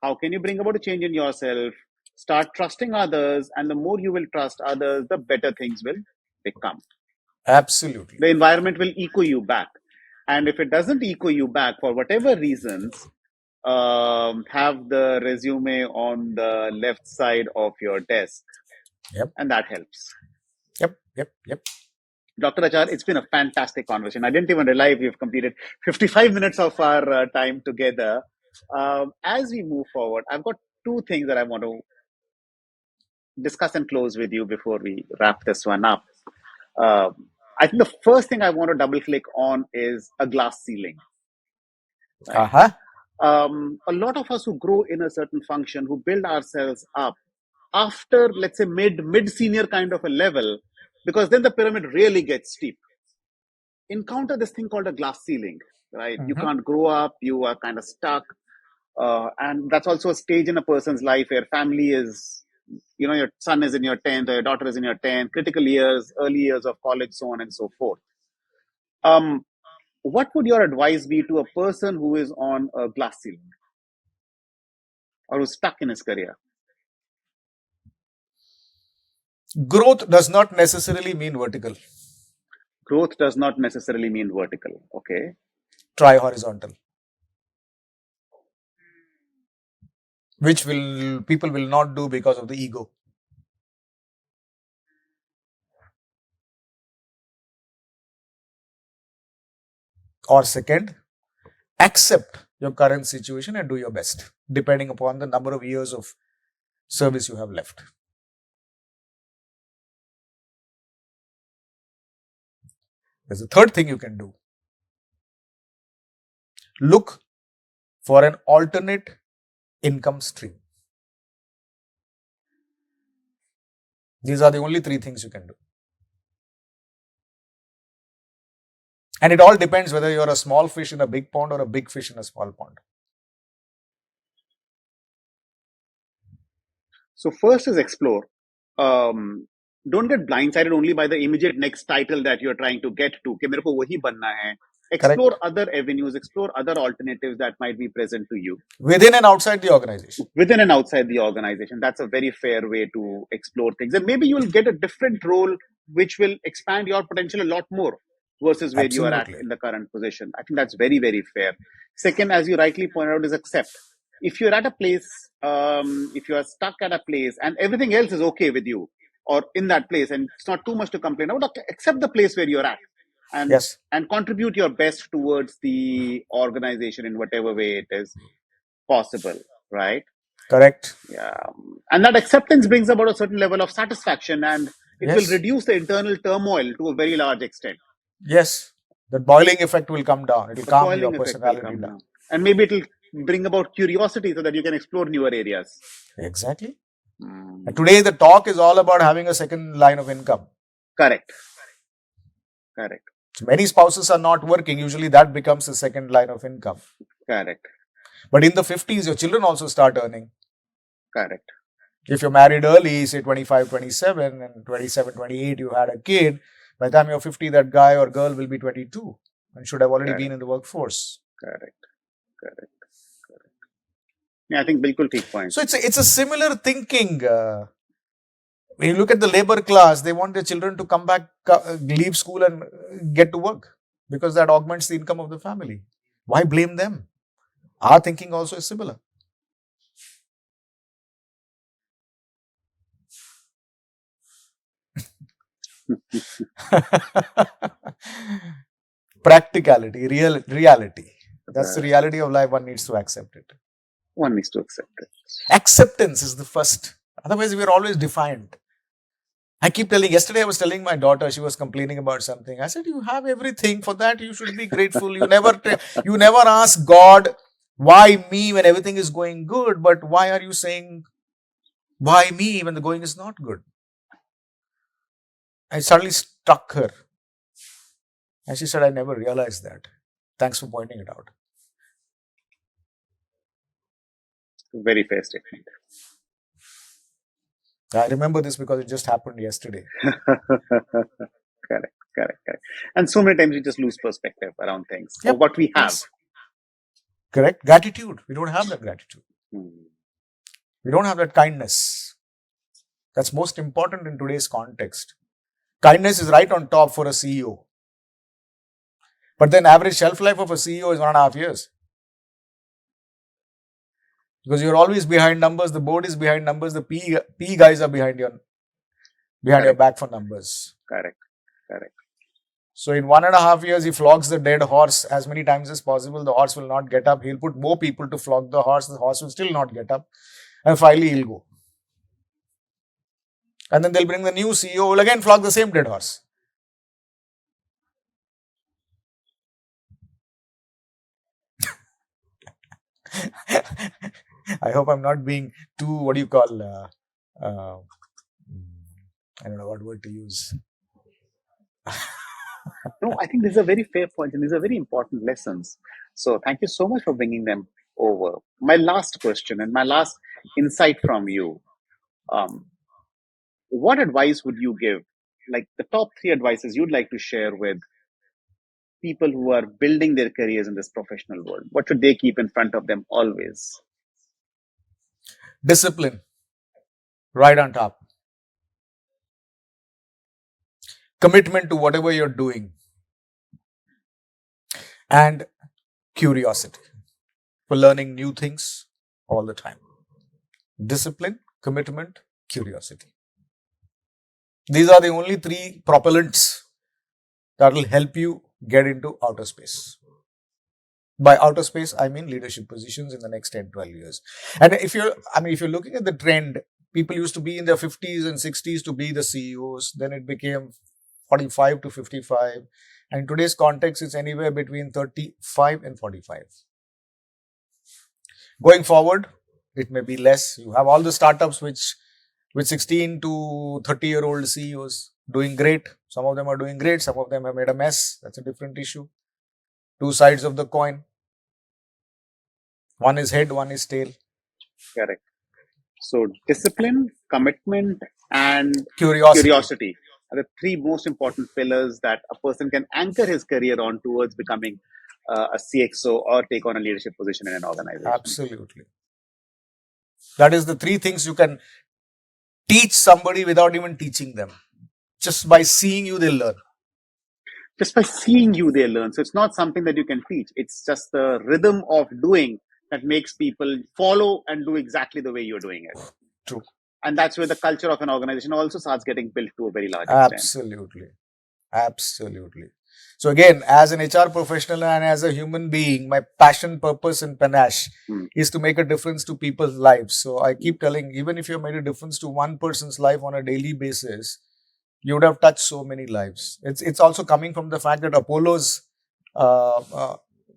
How can you bring about a change in yourself? Start trusting others, and the more you will trust others, the better things will become.
Absolutely.
The environment will echo you back. And if it doesn't echo you back for whatever reasons, have the resume on the left side of your desk,
Yep.
and that helps.
Yep.
Dr. Achar, it's been a fantastic conversation. I didn't even realize we've completed 55 minutes of our time together. As we move forward, I've got two things that I want to discuss and close with you before we wrap this one up. I think the first thing I want to double click on is a glass ceiling, right?
Uh-huh.
A lot of us who grow in a certain function, who build ourselves up after, let's say, mid senior kind of a level, because then the pyramid really gets steep, encounter this thing called a glass ceiling, right? You can't grow up, you are kind of stuck. And that's also a stage in a person's life where family is, your son is in your 10th or your daughter is in your 10th, critical years, early years of college, so on and so forth. What would your advice be to a person who is on a glass ceiling or who's stuck in his career?
Growth does not necessarily mean vertical.
Growth does not necessarily mean vertical. Okay.
Try horizontal, which people will not do because of the ego. Or second, accept your current situation and do your best, depending upon the number of years of service you have left. There's a third thing you can do. Look for an alternate income stream. These are the only three things you can do. And it all depends whether you're a small fish in a big pond or a big fish in a small pond.
So first is explore. Don't get blindsided only by the immediate next title that you're trying to get to. कि मेरे को वही बनना है. Explore
Correct.
other avenues, explore other alternatives that might be present to you.
Within and outside the organization.
Within and outside the organization. That's a very fair way to explore things. And maybe you'll get a different role which will expand your potential a lot more versus where you are at
Absolutely.
in the current position. I think that's very, very fair. Second, as you rightly pointed out, is accept. If you're at a place, if you are stuck at a place and everything else is okay with you or in that place and it's not too much to complain about, accept the place where you're at and
Yes.
and contribute your best towards the organization in whatever way it is possible, right?
Correct.
Yeah. And that acceptance brings about a certain level of satisfaction and it will
Yes.
reduce the internal turmoil to a very large extent.
Yes. The boiling effect will come down. It will
The
calm your
boiling effect will
personality
come
down.
down. And maybe it will bring about curiosity so that you can explore newer areas.
Exactly. And today the talk is all about having a second line of income.
Correct.
So many spouses are not working. Usually that becomes the second line of income.
Correct.
But in the 50s, your children also start earning.
Correct.
If you're married early, say 25, 27, and 27, 28, you had a kid, by the time you're 50, that guy or girl will be 22 and should have already been in the workforce.
Correct. Yeah, I think bilkul theek point.
So it's a similar thinking. When you look at the labor class, they want their children to come back, leave school and get to work because that augments the income of the family. Why blame them? Our thinking also is similar. Practicality, reality. That's the reality of life. One needs to accept it.
One needs to accept it.
Acceptance is the first. Otherwise, we are always defiant. I keep telling, yesterday I was telling my daughter, she was complaining about something. I said, you have everything. For that, you should be grateful. You never ask God, why me when everything is going good? But why are you saying, why me when the going is not good? I suddenly struck her. And she said, I never realized that. Thanks for pointing it out.
Very fair statement.
I remember this because it just happened yesterday.
Correct. And so many times we just lose perspective around things or what we have.
Yes. Correct. Gratitude. We don't have that gratitude. We don't have that kindness. That's most important in today's context. Kindness is right on top for a CEO. But then average shelf life of a CEO is 1.5 years. Because you're always behind numbers, the board is behind numbers, the P guys are behind your
Correct.
back for numbers.
Correct. Correct.
So in 1.5 years, he flogs the dead horse as many times as possible. The horse will not get up. He'll put more people to flog the horse. The horse will still not get up. And finally, he'll go. And then they'll bring the new CEO who will again flog the same dead horse. I hope I'm not being too, what do you call, I don't know what word to use.
No, I think these are very fair points and these are very important lessons. So thank you so much for bringing them over. My last question and my last insight from you. Um, what advice would you give? Like the top three advices you'd like to share with people who are building their careers in this professional world? What should they keep in front of them always?
Discipline, right on top. Commitment to whatever you're doing. And curiosity for learning new things all the time. Discipline, commitment, curiosity. These are the only three propellants that will help you get into outer space. By outer space, I mean leadership positions in the next 10, 12 years. And if you're looking at the trend, people used to be in their 50s and 60s to be the CEOs. Then it became 45 to 55. And in today's context, it's anywhere between 35 and 45. Going forward, it may be less. You have all the startups which with 16 to 30-year-old CEOs doing great. Some of them are doing great. Some of them have made a mess. That's a different issue. Two sides of the coin. One is head, one is tail.
Correct. So discipline, commitment, and
Curiosity.
curiosity are the three most important pillars that a person can anchor his career on towards becoming a CXO or take on a leadership position in an organization.
Absolutely. That is the three things you can teach somebody without even teaching them. Just by seeing you, they'll learn.
Just by seeing you, they learn. So it's not something that you can teach. It's just the rhythm of doing that makes people follow and do exactly the way you're doing it.
True.
And that's where the culture of an organization also starts getting built to a very large extent.
Absolutely. Absolutely. So again, as an HR professional and as a human being, my passion, purpose and panache is to make a difference to people's lives. So I keep telling, even if you made a difference to one person's life on a daily basis, you would have touched so many lives. It's also coming from the fact that Apollo's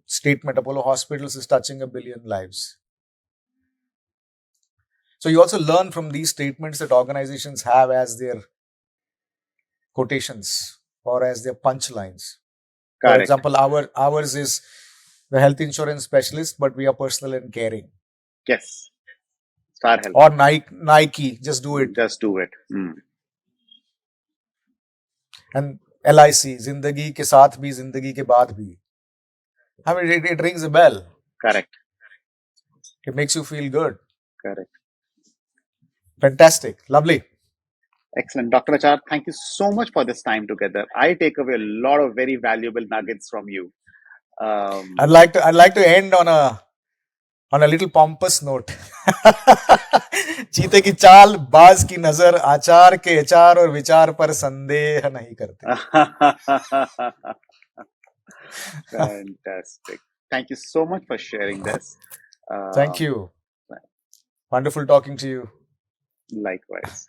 statement, Apollo Hospitals is touching 1 billion lives. So you also learn from these statements that organizations have as their quotations or as their punchlines. For
Correct.
example, ours is the health insurance specialist, but we are personal and caring.
Yes. Star Health.
Or Nike, just do it.
Just do it.
And LIC, Zindagi ke saath bhi, Zindagi ke baad bhi. I mean, it rings a bell.
Correct.
It makes you feel good.
Correct.
Fantastic. Lovely.
Excellent. Dr. Achar, thank you so much for this time together. I take away a lot of very valuable nuggets from you.
I'd like to end on a little pompous note. चीते की चाल, बाज की नजर, आचार के HR और विचार पर संदेह नहीं करते.
Fantastic. Thank you so much for sharing this.
Thank you. Wonderful talking to you.
Likewise.